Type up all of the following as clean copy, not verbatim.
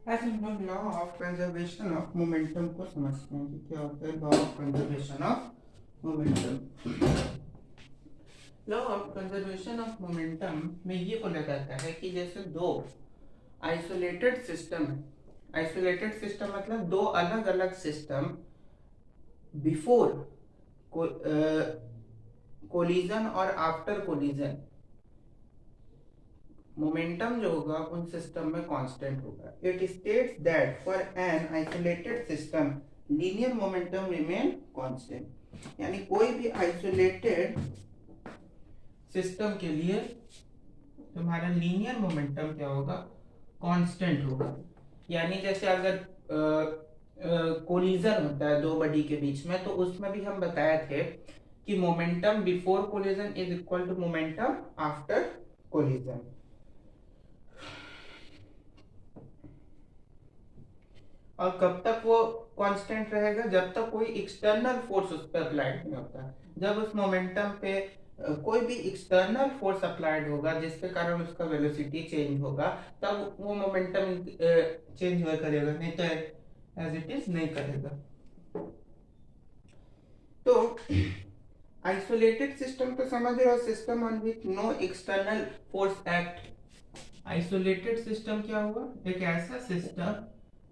आज हम लोग law of conservation of momentum को समझते हैं कि क्या होता है law of conservation of momentum. Law of conservation of momentum में ये बोला जाता है कि जैसे दो आइसोलेटेड सिस्टम है, आइसोलेटेड सिस्टम मतलब दो अलग अलग सिस्टम बिफोर कोलिजन और आफ्टर कोलिजन मोमेंटम जो होगा उन सिस्टम में कांस्टेंट होगा। It states that for an isolated system linear momentum remain constant, यानी कोई भी आइसोलेटेड सिस्टम के लिए तुम्हारा लीनियर मोमेंटम क्या होगा, कांस्टेंट होगा। यानी जैसे अगर कोलिजन होता है दो बॉडी के बीच में, तो उसमें भी हम बताए थे कि momentum before collision is equal to momentum after collision. और कब तक वो कांस्टेंट रहेगा, जब तक कोई एक्सटर्नल फोर्स उस पर अप्लाइड नहीं होता। जब उस मोमेंटम पे कोई भी एक्सटर्नल फोर्स अप्लाइड होगा जिसके कारण उसका वेलोसिटी चेंज होगा, तब वो मोमेंटम चेंज हुआ करेगा, नहीं तो एज इट इज नहीं करेगा। तो आइसोलेटेड सिस्टम तो समझ रहे हो, system on which no external force act. Isolated system क्या हुआ, एक ऐसा सिस्टम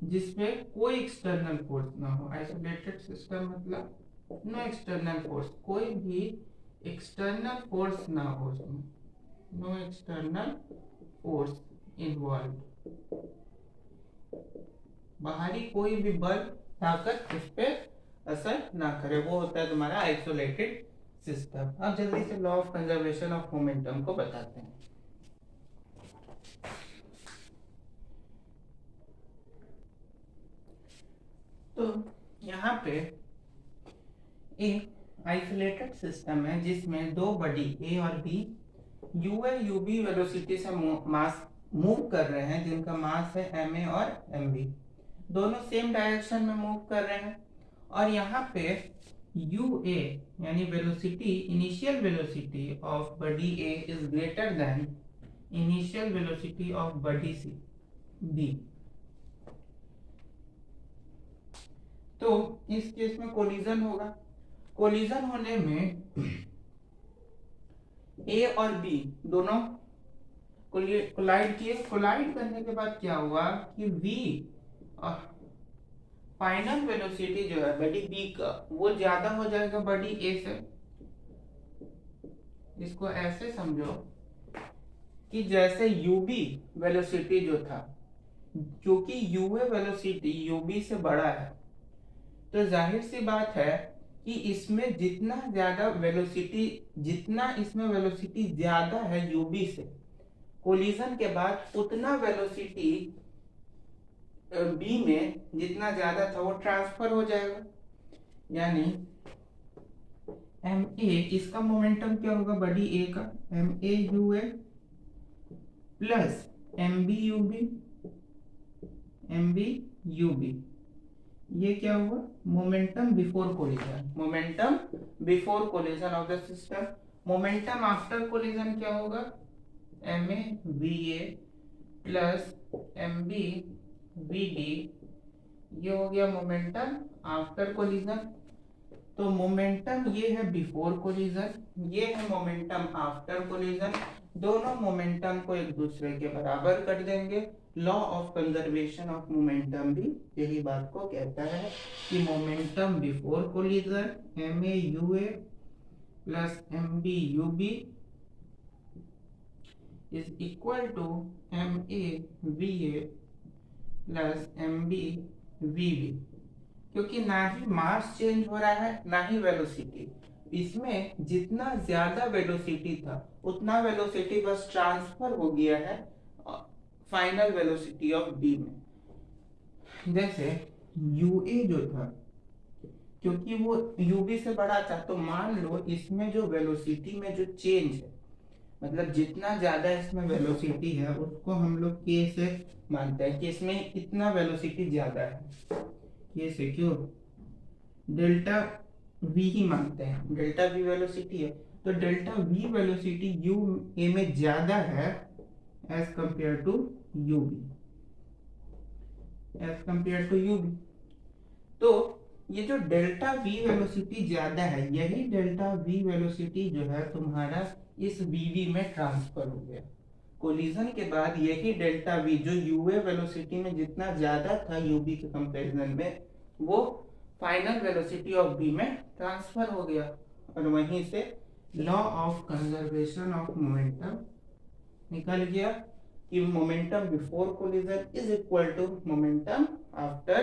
जिसमें कोई एक्सटर्नल फोर्स ना हो। आइसोलेटेड सिस्टम मतलब नो एक्सटर्नल फोर्स, कोई भी एक्सटर्नल फोर्स ना हो उसमें, नो एक्सटर्नल फोर्स इन्वॉल्व, बाहरी कोई भी बल ताकत उस पर असर ना करे, वो होता है तुम्हारा आइसोलेटेड सिस्टम। अब जल्दी से law of conservation of momentum को बताते हैं। तो यहाँ पे एक आइसोलेटेड सिस्टम है जिसमें दो बॉडी ए और B U A U B velocity से मास मूव कर रहे हैं, जिनका मास है एम ए और एम बी, दोनों सेम डायरेक्शन में मूव कर रहे हैं। और यहाँ पे यू ए यानी velocity, initial velocity of body A is greater than initial velocity of body C B. तो इस केस में कोलिजन होगा। कोलिजन होने में ए और बी दोनों कोलाइड किए। कोलाइड करने के बाद क्या हुआ कि v फाइनल वेलोसिटी जो है बॉडी बी का, वो ज्यादा हो जाएगा बॉडी ए से। इसको ऐसे समझो कि जैसे यूबी वेलोसिटी जो था, क्योंकि यूए वेलोसिटी यूबी से बड़ा है, तो जाहिर सी बात है कि इसमें जितना ज्यादा वेलोसिटी, जितना इसमें वेलोसिटी ज्यादा है यूबी से, कोलिजन के बाद उतना वेलोसिटी बी में जितना ज्यादा था वो ट्रांसफर हो जाएगा। यानी एम ए, इसका मोमेंटम क्या होगा बॉडी ए का, M A U A plus M B U B, M B U B, ये क्या हुआ momentum before collision, momentum before collision of the system. Momentum after collision क्या होगा, M A V A plus M B V D, ये हो गया momentum after collision. तो momentum ये है बिफोर कोलिजन, ये है मोमेंटम आफ्टर कोलिजन। दोनों मोमेंटम को एक दूसरे के बराबर कर देंगे। Law of conservation of momentum भी यही बात को कहता है कि momentum before collision M A U A plus M B U B is equal to M A V A plus M B V B. क्योंकि ना ही मास चेंज हो रहा है ना ही वेलोसिटी, इसमें जितना ज्यादा वेलोसिटी था उतना वेलोसिटी बस ट्रांसफर हो गया है फाइनल वेलोसिटी ऑफ बी में। जैसे यूए जो था, क्योंकि वो यूबी से बड़ा था, तो मान लो इसमें जो वेलोसिटी में जो चेंज है, मतलब जितना ज्यादा इसमें वेलोसिटी है उसको हम लोग के से मानते हैं कि इसमें इतना वेलोसिटी ज्यादा है। ये से क्यों डेल्टा वी ही मानते हैं, डेल्टा वी वेलोसिटी है, तो delta V velocity U A में ज्यादा है as compare to U B. As compare to U B. तो ये जो डेल्टा वी वेलोसिटी ज्यादा है, यही डेल्टा वी वेलोसिटी जो है तुम्हारा इस वीवी में ट्रांसफर हो गया। कोलिजन के बाद यही डेल्टा वी जो यूए वेलोसिटी में जितना ज्यादा था यूबी के कंपैरिजन में, वो फाइनल वेलोसिटी ऑफ बी में ट्रांसफर हो गया। और वहीं से law of conservation of momentum निकल गया कि momentum before collision is equal to momentum after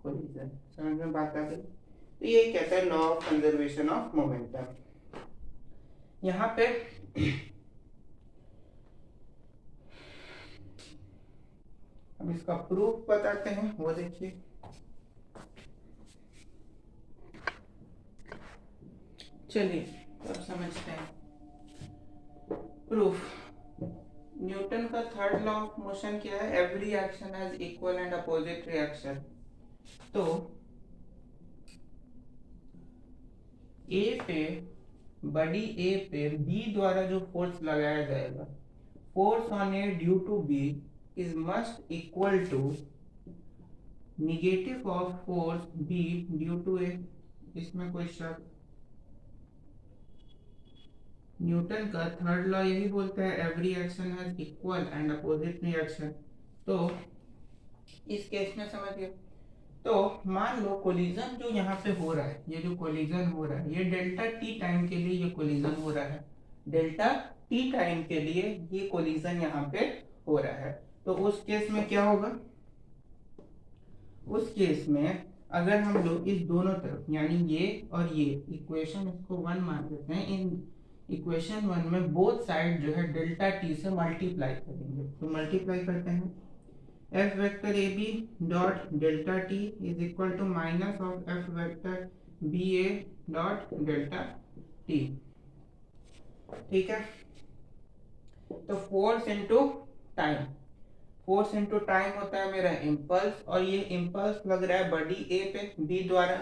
collision. समझ में बात आ गई? तो ये कहता है law of conservation of momentum. यहाँ पे अब इसका प्रूफ बताते हैं, वो देखिए। चलिए अब समझते हैं प्रूफ। न्यूटन का थर्ड लॉ ऑफ मोशन क्या है? Every action has equal and opposite reaction. तो ए पे, बड़ी ए पे बी द्वारा जो फोर्स लगाया जाएगा, force on A due to B is must equal to negative of force B due to A. इसमें कोई शक? न्यूटन का थर्ड लॉ यही बोलता है every action has equal and opposite reaction. तो इस केस में समझिए, तो मान लो कोलिजन जो यहाँ पे हो रहा है, ये जो कोलिजन हो रहा है, ये डेल्टा टी टाइम के लिए ये कोलिजन हो रहा है। डेल्टा टी टाइम के लिए ये कोलिजन यहाँ पे हो रहा है। तो उस केस में क्या होगा? उस केस में अगर हम लोग इस दोनों तरफ यानी ये और ये इक्वेशन इसको 1 मान लेते हैं, इन इक्वेशन 1 में बोथ साइड जो है डेल्टा टी से मल्टीप्लाई करेंगे। तो मल्टीप्लाई करते हैं, F vector A B dot delta T is equal to minus of F vector B A dot delta T. ठीक है, तो force into time, force into time होता है मेरा इम्पल्स, और ये इम्पल्स लग रहा है बड़ी ए पे बी द्वारा।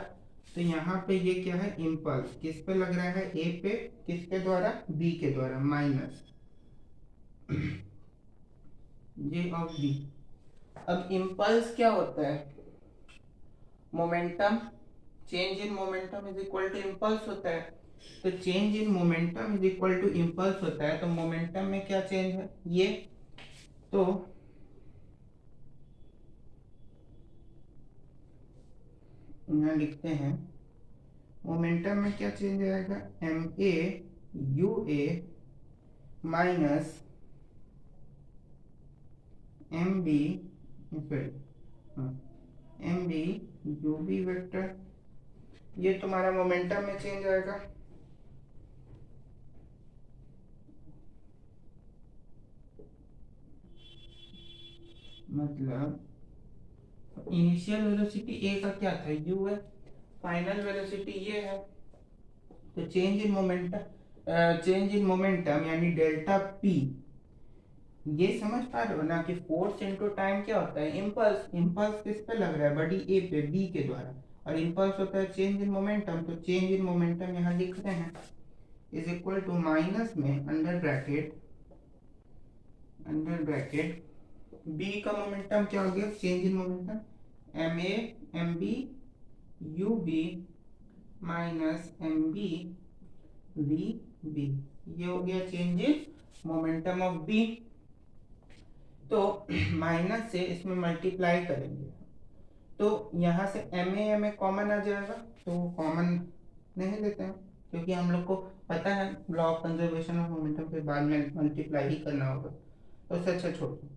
तो यहाँ पे ये क्या है? इम्पल्स किस पे लग रहा है? ए पे, किसके द्वारा? बी के द्वारा, माइनस जे ऑफ बी। अब इम्पल्स क्या होता है? Momentum, change in momentum is equal to impulse होता है। तो change in momentum is equal to impulse होता है, तो मोमेंटम में क्या चेंज है? ये। तो यहाँ लिखते हैं मोमेंटम में क्या चेंज आएगा? M A U A minus M B, M B U B vector, ये तुम्हारा मोमेंटम में चेंज आएगा। मतलब इनिशियल वेलोसिटी ए का क्या था? यू है, फाइनल वेलोसिटी ये है। तो change in momentum, change in momentum यानी डेल्टा पी, ये समझ पा रहे हो ना कि फोर्स इनटू टाइम क्या होता है? इम्पल्स। इम्पल्स किस पे लग रहा है? बड़ी ए पे बी के द्वारा, और इम्पल्स होता है चेंज इन मोमेंटम। तो चेंज इन मोमेंटम यहाँ लिख रहे हैं इज इक्वल टू माइनस में अंडर ब्रैकेट बी का मोमेंटम क्या हो गया? Change in momentum M A M B U B minus M B V B, ये हो गया change in momentum of B. तो माइनस से इसमें मल्टीप्लाई करेंगे, तो यहाँ से एम ए कॉमन आ जाएगा, तो कॉमन नहीं लेते हैं क्योंकि हम लोग को पता है law of conservation of momentum के बाद में मल्टीप्लाई ही करना होगा, तो उससे अच्छा छोड़ दो।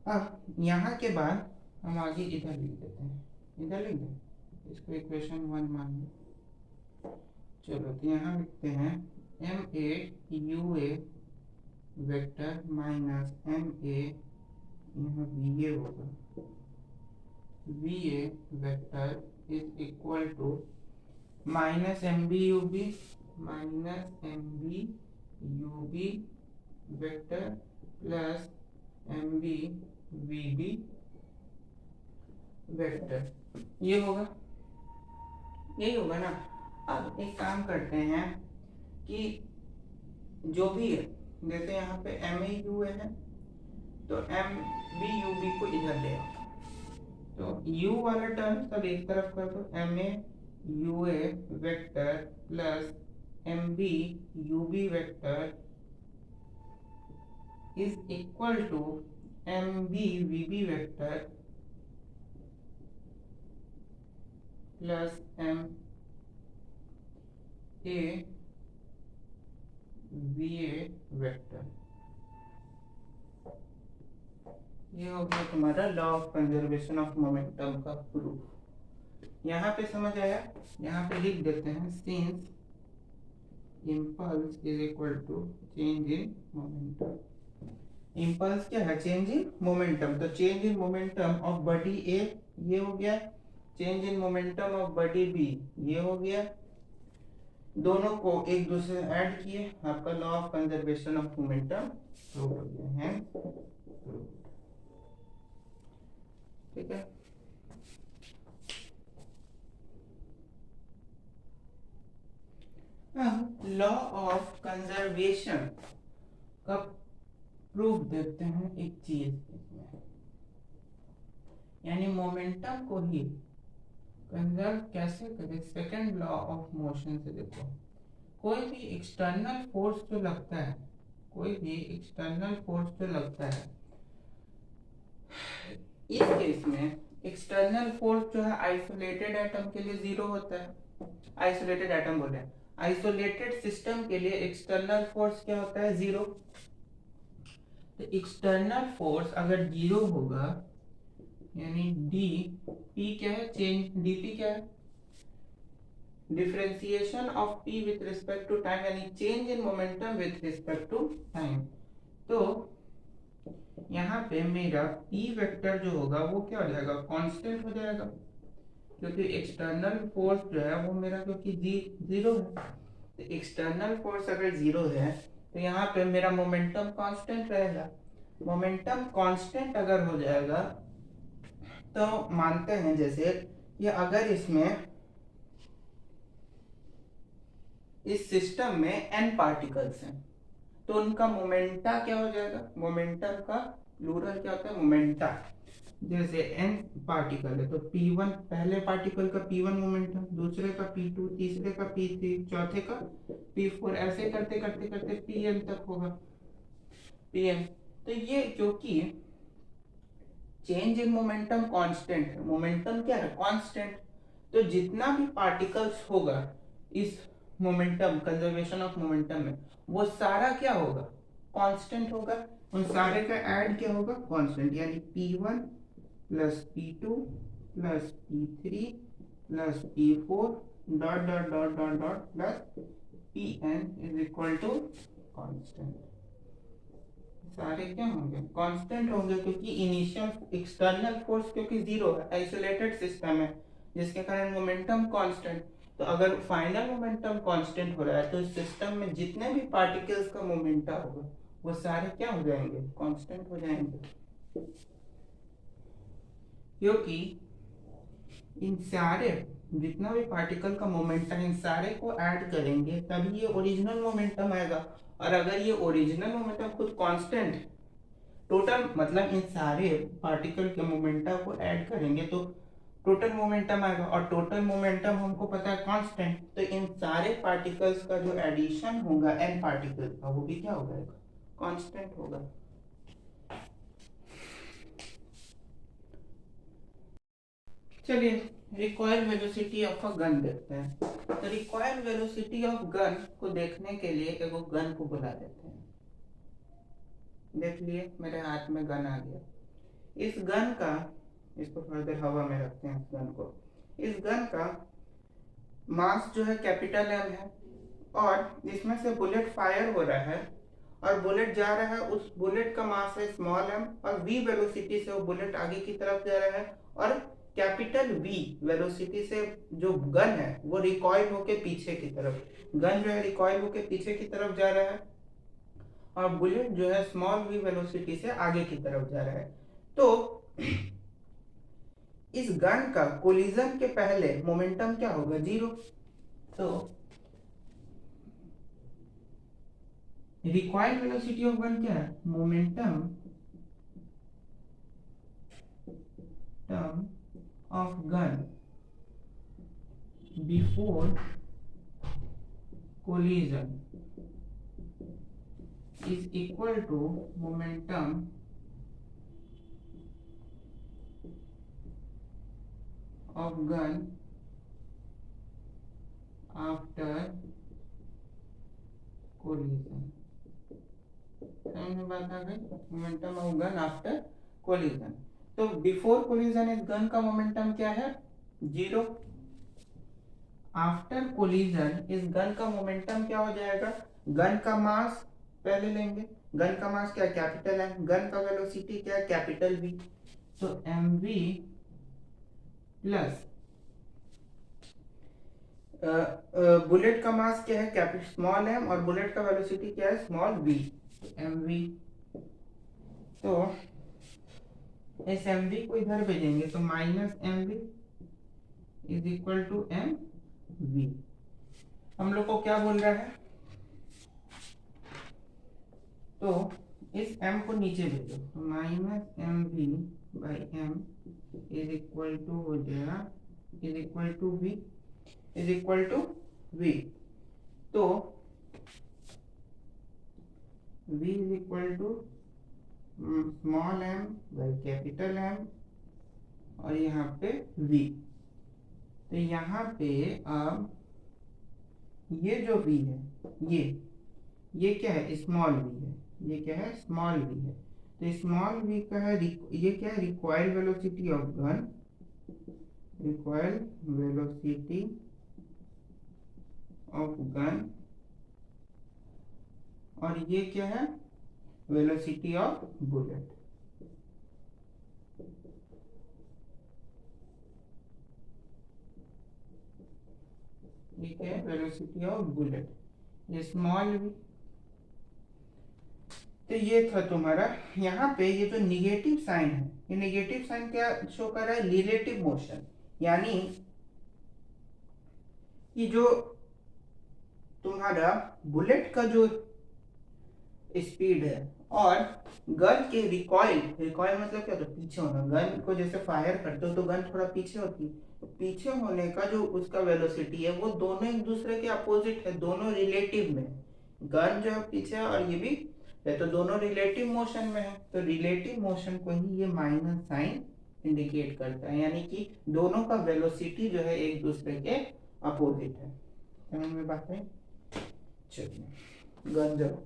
अब यहाँ के बाद हम आगे इधर लिख देते हैं, इधर लिख दें, इसको इक्वेशन 1 मान लो। चलो तो यहाँ लिखते हैं M A U A vector minus M A, यहाँ वी ए होगा, V A vector is equal to minus M B U B vector plus M B V B vector, ये होगा, यही होगा ना। अब एक काम करते हैं कि जो भी है, जैसे यहाँ पे एम ए यू है तो एम बी यू बी को इधर ले आओ, तो u वाला टर्म सब एक तरफ कर दो, M A U A vector plus M B U B vector is equal to M B V B vector plus M A V A vector. ये हो गया तुम्हारा law of conservation of momentum का प्रूफ। यहाँ पे समझ आया? यहाँ पे लिख देते हैं since impulse is equal to change in momentum. Impulse क्या है? Change in momentum. तो change in momentum of body ए ये हो गया, change in momentum of body B ये हो गया। दोनों को एक दूसरे से ऐड किए, आपका law of conservation of momentum prove हो गया है। ठीक है, लॉ ऑफ कंजर्वेशन का प्रूफ देखते हैं एक चीज इसमें, यानी मोमेंटम को ही कंजर्व कैसे करें। सेकंड लॉ ऑफ मोशन से देखो, कोई भी एक्सटर्नल फोर्स जो लगता है, कोई भी एक्सटर्नल फोर्स जो लगता है, इस केस में एक्सटर्नल फोर्स जो है आइसोलेटेड एटम के लिए जीरो होता है। आइसोलेटेड एटम बोले, आइसोलेटेड सिस्टम के लिए एक्सटर्नल फोर्स क्या होता है? जीरो। तो एक्सटर्नल फोर्स अगर जीरो होगा यानी डी पी क्या है? चेंज डीपी क्या है? Differentiation of P with respect to time, यानी change in momentum with respect to time. तो यहाँ पे मेरा पी वेक्टर जो होगा वो क्या हो जाएगा? कांस्टेंट हो जाएगा, क्योंकि एक्सटर्नल फोर्स जो है वो मेरा क्योंकि जीरो है। तो एक्सटर्नल फोर्स अगर जीरो है तो यहाँ पे मेरा मोमेंटम कांस्टेंट रहेगा। मोमेंटम कांस्टेंट अगर हो जाएगा तो मानते हैं जैसे कि अगर इसमें इस सिस्टम में n पार्टिकल्स हैं तो उनका मोमेंटा क्या हो जाएगा? मोमेंटम का प्लूरल क्या होता है? मोमेंटा। जैसे n पार्टिकल है तो p1 पहले पार्टिकल का p1 मोमेंटम, दूसरे का p2, तीसरे का p3, चौथे का p4, ऐसे करते करते करते pn तक होगा, pn। तो ये क्योंकि चेंज इन मोमेंटम कांस्टेंट है, मोमेंटम क्या है? कांस्टेंट। तो जितना भी पार्टिकल्स होगा इस मोमेंटम कंजर्वेशन ऑफ मोमेंटम में वो सारा क्या होगा? कांस्टेंट होगा। उन सारे का ऐड क्या होगा? कांस्टेंट, यानी p1 plus p2 plus p3 plus p4 dot dot dot dot dot plus pn is equal to constant. सारे क्या होंगे? कांस्टेंट होंगे, क्योंकि इनिशियल एक्सटर्नल फोर्स क्योंकि जीरो है, आइसोलेटेड सिस्टम है, जिसके कारण मोमेंटम कांस्टेंट। तो अगर फाइनल मोमेंटम कांस्टेंट हो रहा है तो इस सिस्टम में जितने भी पार्टिकल्स का मोमेंटम होगा वो सारे क्या हो जाएंगे? कांस्टेंट हो जाएंगे, क्योंकि इन सारे जितना भी पार्टिकल का मोमेंटम इन सारे को ऐड करेंगे तभी ये ओरिजिनल मोमेंटम आएगा। और अगर ये ओरिजिनल मोमेंटम खुद कांस्टेंट, टोटल मतलब इन सारे पार्टिकल के मोमेंटम को ऐड करेंगे तो टोटल मोमेंटम आएगा, और टोटल मोमेंटम हमको पता है कांस्टेंट। तो इन सारे पार्टिकल्स का जो एडिशन होगा एन पार्टिकल का वो भी क्या होगा? कांस्टेंट होगा। चलिए recoil velocity of a gun देखते हैं। तो रिकॉइल वेलोसिटी ऑफ गन को देखने के लिए एक गन को बुला देते हैं। देख लिए मेरे हाथ में गन आ गया। इस गन का, इसको थोड़ी देर हवा में रखते हैं इस गन को। इस गन का मास जो है कैपिटल एम है और इसमें से बुलेट फायर हो रहा है और बुलेट जा रहा है, उस बुलेट का मास है स्मॉल एम और v वेलोसिटी से वो बुलेट आगे की तरफ जा रहा है, और कैपिटल V वेलोसिटी से जो गन है वो रिकॉइल होके पीछे की तरफ, गन जो है रिकॉइल होके पीछे की तरफ जा रहा है और बुलेट जो है स्मॉल v वेलोसिटी से आगे की तरफ जा रहा है। तो इस गन का कोलिजन के पहले मोमेंटम क्या होगा? जीरो। तो रिकॉइल वेलोसिटी ऑफ गन क्या है? Momentum term of gun before collision is equal to momentum of gun after collision। समझ में बात आ गई? Momentum of gun after collision. तो बिफोर कोलिजन इस गन का मोमेंटम क्या है? 0। आफ्टर कोलिजन इस गन का मोमेंटम क्या हो जाएगा? गन का मास पहले लेंगे। गन का मास क्या? Capital M. गन का वेलोसिटी क्या है? Capital V. तो एम वी प्लस बुलेट का मास क्या है? कैपिटल स्मॉल एम, और बुलेट का वेलोसिटी क्या है? Small we. एम वी, तो इस एम वी को इधर भेजेंगे तो minus M V is equal to M V. हम लोग को क्या बोल रहा है? तो इस m को नीचे भेजो तो minus M V by M is equal to हो जाएगा is equal to V is equal to V. तो v is equal to small m by capital M और यहाँ पे v। तो यहाँ पे अब ये जो v है ये क्या है? स्मॉल v है। ये क्या है? स्मॉल v है। तो स्मॉल v का है ये क्या है? Required velocity of gun, required velocity of gun, और ये क्या है? Velocity of bullet. ठीक है, वेलोसिटी ऑफ बुलेट, ये स्मॉल v। तो ये था तुम्हारा। यहाँ पे ये जो निगेटिव साइन है, ये निगेटिव साइन क्या शो कर रहा है? रिलेटिव मोशन, यानी कि जो तुम्हारा बुलेट का जो स्पीड है और गन के रिकॉइल मतलब क्या होता है? पीछे होना। गन को जैसे फायर करते हो तो गन थोड़ा पीछे होती है, तो पीछे होने का जो उसका वेलोसिटी है वो दोनों एक दूसरे के अपोजिट है, दोनों रिलेटिव में। गन जो है पीछे है और ये भी है, तो दोनों रिलेटिव मोशन में है। तो रिलेटिव मोशन को ही ये माइनस साइन इंडिकेट करता है, यानी कि दोनों का वेलोसिटी जो है एक दूसरे के अपोजिट है। समझ में बात है? चलिए, गन जाओ।